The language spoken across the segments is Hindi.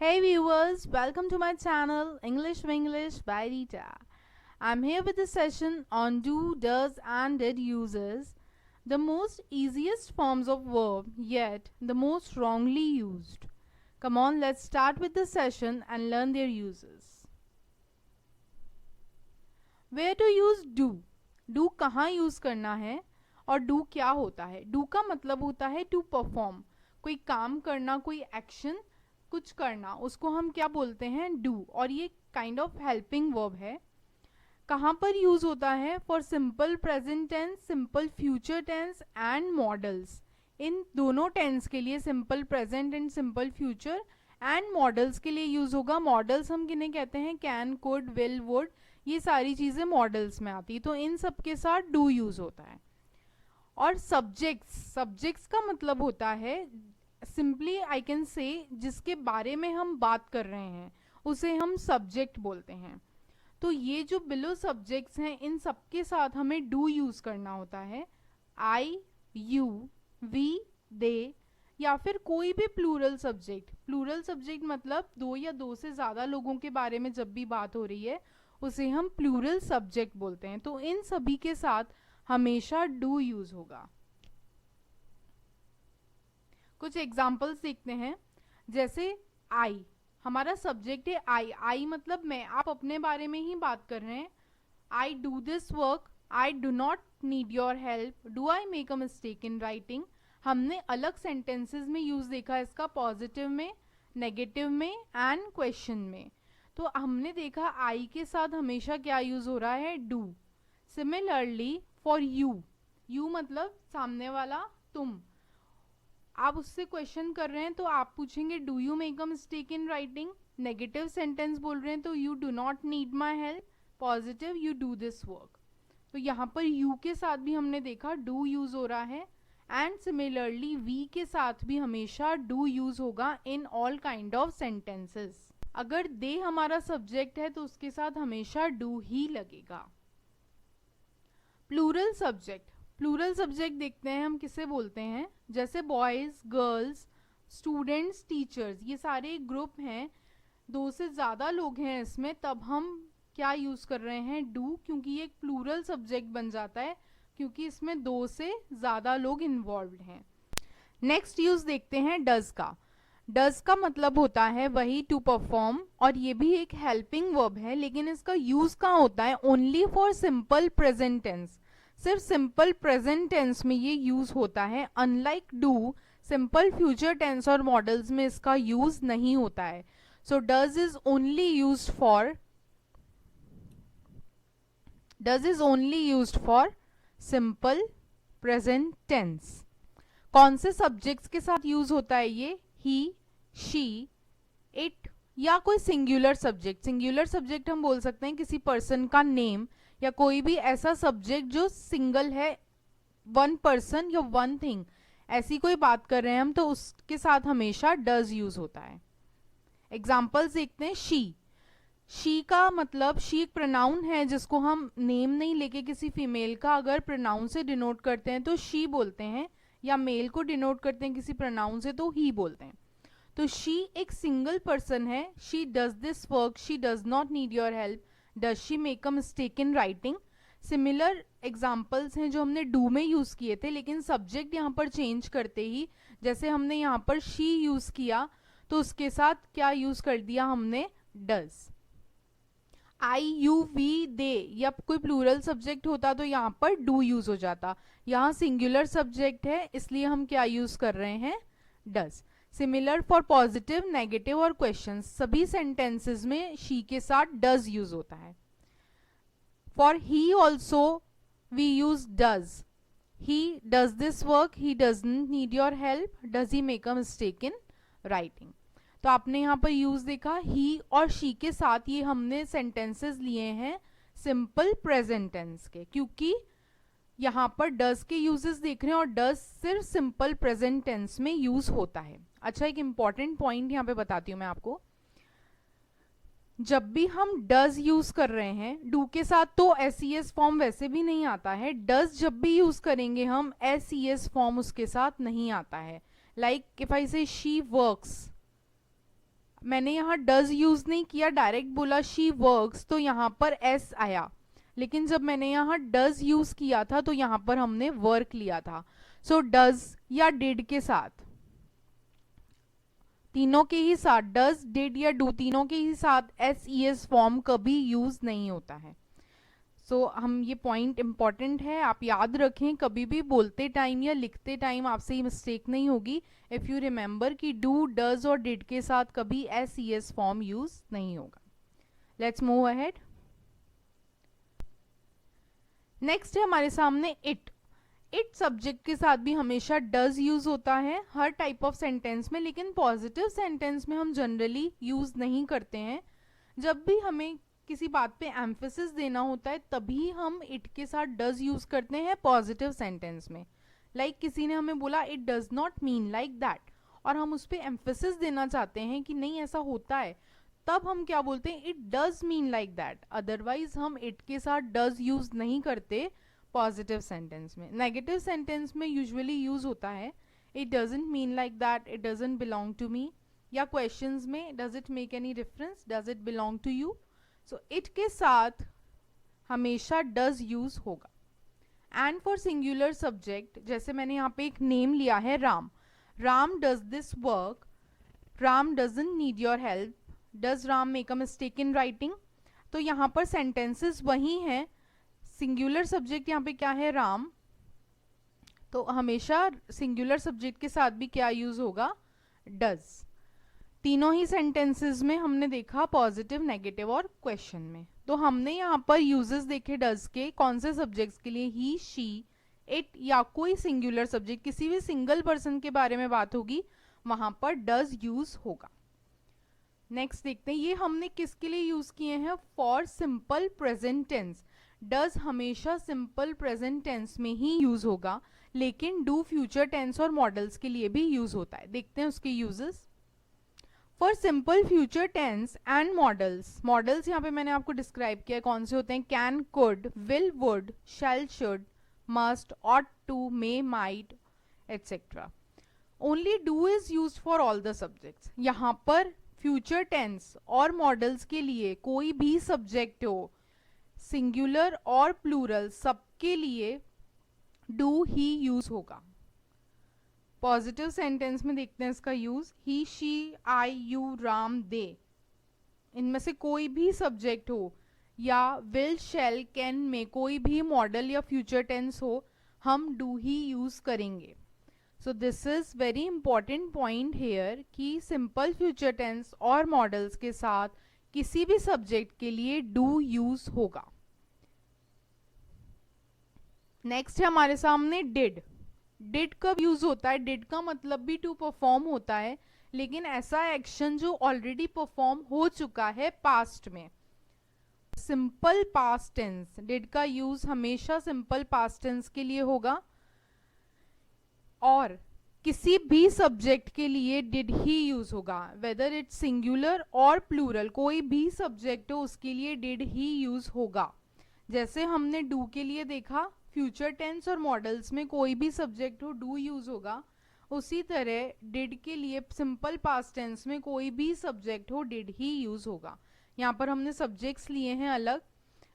Hey viewers, welcome to my channel English Winglish by Rita. I'm here with a session on do, does and did uses, the most easiest forms of verb yet the most wrongly used. Come on, let's start with the session and learn their uses. Where to use do? Do कहाँ यूज करना है और do क्या होता है? Do का मतलब होता है to perform, कोई काम करना, कोई एक्शन कुछ करना, उसको हम क्या बोलते हैं? डू. और ये काइंड ऑफ हेल्पिंग वर्ब है. कहाँ पर यूज होता है? For simple present tense, simple future tense and modals. इन दोनों टेंस के लिए, simple present and simple future and modals के लिए यूज होगा. मॉडल्स हम किन्हें कहते हैं? कैन, कुड, विल, वुड, ये सारी चीजें मॉडल्स में आती है. तो इन सब के साथ डू यूज होता है. और सब्जेक्ट्स का मतलब होता है, सिंपली आई कैन से, जिसके बारे में हम बात कर रहे हैं उसे हम सब्जेक्ट बोलते हैं. तो ये जो बिलो सब्जेक्ट्स हैं, इन सबके साथ हमें डू यूज करना होता है. आई, यू, वी, दे, या फिर कोई भी प्लूरल सब्जेक्ट. प्लूरल सब्जेक्ट मतलब दो या दो से ज्यादा लोगों के बारे में जब भी बात हो रही है उसे हम प्लूरल सब्जेक्ट बोलते हैं. तो इन सभी के साथ हमेशा डू यूज होगा. कुछ एग्जाम्पल्स देखते हैं. जैसे आई, हमारा सब्जेक्ट है आई. आई मतलब मैं, आप अपने बारे में ही बात कर रहे हैं. I do this work, I do not need your help, do I make a mistake in writing. हमने अलग सेंटेंसेस में यूज देखा इसका, पॉजिटिव में, नेगेटिव में एंड क्वेश्चन में. तो हमने देखा आई के साथ हमेशा क्या यूज हो रहा है? Do. Similarly for you, you मतलब सामने वाला, तुम. आप उससे क्वेश्चन कर रहे हैं तो आप पूछेंगे do you make a mistake in writing. Negative sentence बोल रहे हैं तो you do not need my help. Positive, you do this work. तो यहाँ पर यू के साथ भी हमने देखा डू यूज हो रहा है. एंड सिमिलरली वी के साथ भी हमेशा डू यूज होगा in all kind of sentences. अगर दे हमारा सब्जेक्ट है तो उसके साथ हमेशा डू ही लगेगा. प्लूरल सब्जेक्ट, प्लूरल सब्जेक्ट देखते हैं हम किसे बोलते हैं. जैसे बॉयज, गर्ल्स, स्टूडेंट्स, टीचर्स, ये सारे ग्रुप हैं, दो से ज़्यादा लोग हैं इसमें, तब हम क्या यूज़ कर रहे हैं? डू, क्योंकि ये एक प्लूरल सब्जेक्ट बन जाता है क्योंकि इसमें दो से ज़्यादा लोग इन्वॉल्व हैं. नेक्स्ट यूज़ देखते हैं डज का. डज का मतलब होता है वही टू परफॉर्म, और ये भी एक हेल्पिंग वर्ब है, लेकिन इसका यूज़ कहाँ होता है? Only for simple present tense. सिर्फ सिंपल प्रेजेंट टेंस में ये यूज होता है. Unlike do, simple future tense और मॉडल्स में इसका यूज नहीं होता है. So does is only used for simple present tense. कौन से सब्जेक्ट्स के साथ यूज होता है ये? ही, शी, इट, या कोई सिंगुलर सब्जेक्ट. सिंगुलर सब्जेक्ट हम बोल सकते हैं किसी पर्सन का नेम, या कोई भी ऐसा सब्जेक्ट जो सिंगल है, वन पर्सन या वन थिंग, ऐसी कोई बात कर रहे हैं हम, तो उसके साथ हमेशा डज यूज होता है. एग्जाम्पल्स देखते हैं. शी का मतलब, शी एक प्रोनाउन है जिसको हम नेम नहीं लेके किसी फीमेल का अगर प्रोनाउन से डिनोट करते हैं तो शी बोलते हैं, या मेल को डिनोट करते हैं किसी प्रोनाउन से तो ही बोलते हैं. तो शी एक सिंगल पर्सन है. She does this work, she does not need your help, does she make a mistake in writing. Similar examples हैं जो हमने डू में यूज किए थे, लेकिन सब्जेक्ट यहाँ पर चेंज करते ही, जैसे हमने यहाँ पर शी यूज किया तो उसके साथ क्या यूज कर दिया हमने? डज. आई, यू, वी, दे, या कोई प्लूरल सब्जेक्ट होता तो यहाँ पर डू यूज हो जाता. यहाँ सिंगुलर सब्जेक्ट है इसलिए हम क्या यूज कर रहे हैं? Does. Similar for positive, negative और क्वेश्चन, सभी सेंटेंसेस में शी के साथ डज यूज होता है. For he also we use does. He does this work, he doesn't need your help, does he make a mistake in writing. तो आपने यहाँ पर यूज देखा ही और शी के साथ, ये हमने सेंटेंसेस लिए हैं सिंपल प्रेजेंट टेंस के, क्योंकि यहाँ पर डज के यूजेस देख रहे हैं और डज सिर्फ सिंपल प्रेजेंट टेंस में यूज होता है. अच्छा, एक इंपॉर्टेंट पॉइंट यहाँ पे बताती हूँ मैं आपको. जब भी हम डज यूज कर रहे हैं डू के साथ तो एस फॉर्म वैसे भी नहीं आता है. डज जब भी यूज करेंगे हम, एस फॉर्म उसके साथ नहीं आता है. लाइक इफ आई से शी वर्क्स, मैंने यहाँ डज यूज नहीं किया, डायरेक्ट बोला शी वर्क्स, तो यहाँ पर एस आया। लेकिन जब मैंने यहाँ डज यूज किया था तो यहाँ पर हमने वर्क लिया था। सो डज या डिड के साथ, तीनों के ही साथ, डज डिड या डू तीनों के ही साथ एस ई एस फॉर्म कभी यूज नहीं होता है। सो हम ये पॉइंट इंपॉर्टेंट है, आप याद रखें, कभी भी बोलते टाइम या लिखते टाइम आपसे ये मिस्टेक नहीं होगी। इफ यू रिमेंबर कि डू डज और डिड के साथ कभी S E S form use नहीं होगा। Let's move ahead. नेक्स्ट है हमारे सामने इट। इट सब्जेक्ट के साथ भी हमेशा डज यूज होता है हर टाइप ऑफ सेंटेंस में, लेकिन पॉजिटिव सेंटेंस में हम जनरली यूज नहीं करते हैं। जब भी हमें किसी बात पे एम्फेसिस देना होता है तभी हम इट के साथ डज यूज करते हैं पॉजिटिव सेंटेंस में। लाइक किसी ने हमें बोला it does not mean like that, और हम उस पर एम्फेसिस देना चाहते हैं कि नहीं ऐसा होता है, तब हम क्या बोलते हैं, it does mean like that. Otherwise हम इट के साथ डज यूज नहीं करते पॉजिटिव सेंटेंस में। नेगेटिव सेंटेंस में यूजुअली यूज होता है it doesn't mean like that, it doesn't belong to me, या क्वेश्चंस में does it make any difference, does it belong to you. So it के साथ हमेशा डज यूज होगा। एंड फॉर सिंगुलर सब्जेक्ट, जैसे मैंने यहाँ पे एक नेम लिया है Ram, Ram does this work, Ram doesn't need your help, does Ram make a mistake in writing. तो यहाँ पर सेंटेंसेस वही हैं, सिंगुलर सब्जेक्ट यहाँ पे क्या है, राम, तो हमेशा सिंगुलर सब्जेक्ट के साथ भी क्या यूज होगा, डज। तीनों ही सेंटेंसेस में हमने देखा पॉजिटिव, नेगेटिव और क्वेश्चन में। तो हमने यहाँ पर यूजेस देखे डज के, कौन से सब्जेक्ट्स के लिए, ही, शी, इट, या कोई सिंगुलर सब्जेक्ट, किसी भी सिंगल पर्सन के बारे में बात होगी वहां पर डज यूज होगा। नेक्स्ट देखते हैं, ये हमने किसके लिए यूज किए हैं, for simple present tense. Does हमेशा सिंपल प्रेजेंट टेंस में ही यूज होगा, लेकिन डू फ्यूचर टेंस और मॉडल्स के लिए भी यूज होता है। देखते हैं उसके uses. For simple future tense and modals, modals यहाँ पे मैंने आपको डिस्क्राइब किया कौन से होते हैं, can, could, will, would, shall, should, must, ought to, may, might, etcetera. Only do is used for all the subjects. यहाँ पर फ्यूचर टेंस और मॉडल्स के लिए कोई भी सब्जेक्ट हो, सिंगुलर और प्लूरल, सबके लिए डू ही यूज होगा। पॉजिटिव सेंटेंस में देखते हैं इसका use, he, she, I, you, Ram, they, इनमें से कोई भी सब्जेक्ट हो, या विल, शैल, कैन में कोई भी मॉडल या फ्यूचर टेंस हो, हम डू ही यूज करेंगे। So this is very important point here कि सिंपल फ्यूचर टेंस और मॉडल्स के साथ किसी भी सब्जेक्ट के लिए डू यूज होगा। नेक्स्ट है हमारे सामने डिड। डिड कब यूज होता है, डिड का मतलब भी टू परफॉर्म होता है, लेकिन ऐसा एक्शन जो ऑलरेडी परफॉर्म हो चुका है पास्ट में। सिंपल पास्ट टेंस, डिड का यूज हमेशा सिंपल पास्ट टेंस के लिए होगा, और किसी भी सब्जेक्ट के लिए डिड ही यूज होगा, वेदर इट्स सिंगुलर और प्लूरल, कोई भी सब्जेक्ट हो उसके लिए डिड ही यूज होगा। जैसे हमने डू के लिए देखा, फ्यूचर टेंस और मॉडल्स में कोई भी सब्जेक्ट हो डू यूज होगा, उसी तरह डिड के लिए सिंपल पास्ट टेंस में कोई भी सब्जेक्ट हो डिड ही यूज होगा। यहाँ पर हमने सब्जेक्ट्स लिए हैं अलग,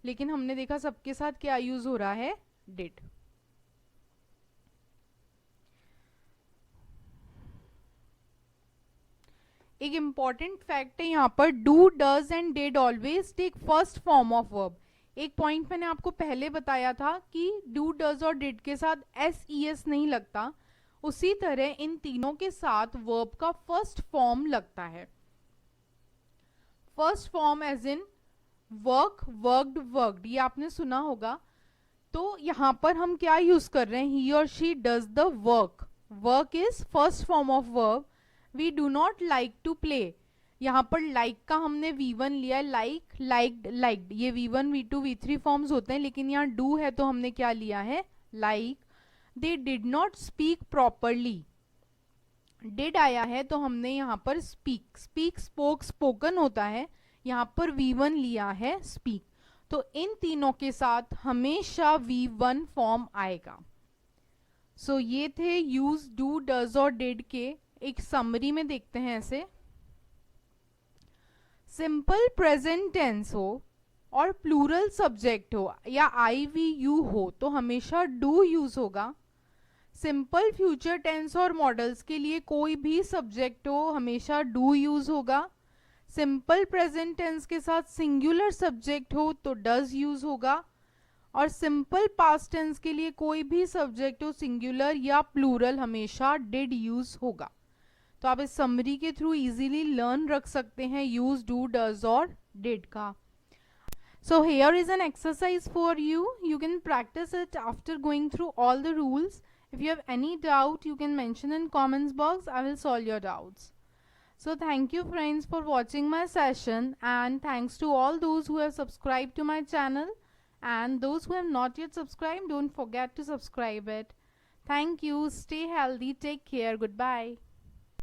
लेकिन हमने देखा सबके साथ क्या यूज हो रहा है, डिड। एक इंपॉर्टेंट फैक्ट है यहाँ पर, do, does and did always take first form of verb. एक पॉइंट मैंने आपको पहले बताया था कि डू, डज और डिड के साथ एस ई एस नहीं लगता, उसी तरह इन तीनों के साथ वर्ब का फर्स्ट फॉर्म लगता है। First form as in work, worked, worked, ये आपने सुना होगा। तो यहाँ पर हम क्या यूज कर रहे हैं, ही और she does the work, work is first form of verb. We do not like to play, यहाँ पर लाइक का हमने V1 लिया है, लाइक, लाइक्ड, लाइक्ड, ये V1, V2, V3 फॉर्म्स होते हैं, लेकिन यहाँ डू है तो हमने क्या लिया है, like. They did not speak properly, did आया है तो हमने यहाँ पर स्पीक, स्पीक, स्पोक, स्पोकन होता है, यहाँ पर V1 लिया है स्पीक। तो इन तीनों के साथ हमेशा V1 फॉर्म आएगा। सो ये थे यूज डू, डज और डिड के। एक समरी में देखते हैं ऐसे। सिंपल प्रेजेंट टेंस हो और प्लूरल सब्जेक्ट हो या आई वी यू हो तो हमेशा डू यूज होगा। सिंपल फ्यूचर टेंस और मॉडल्स के लिए कोई भी सब्जेक्ट हो हमेशा डू यूज होगा। सिंपल प्रेजेंट टेंस के साथ सिंगुलर सब्जेक्ट हो तो डज यूज होगा। और सिंपल पास्ट टेंस के लिए कोई भी सब्जेक्ट हो सिंगुलर या प्लूरल हमेशा डिड यूज होगा। तो आप इस समरी के थ्रू इजीली लर्न रख सकते हैं यूज, डू, डज और डिड का। So here is an exercise for you. You can practice it after going through all the rules. If you have any doubt, you can mention in comments box. I will solve your doubts. So thank you friends for watching my session, and thanks to all those who have subscribed to my channel, and those who have not yet subscribed, don't forget to subscribe it. Thank you. Stay healthy. Take care. Goodbye.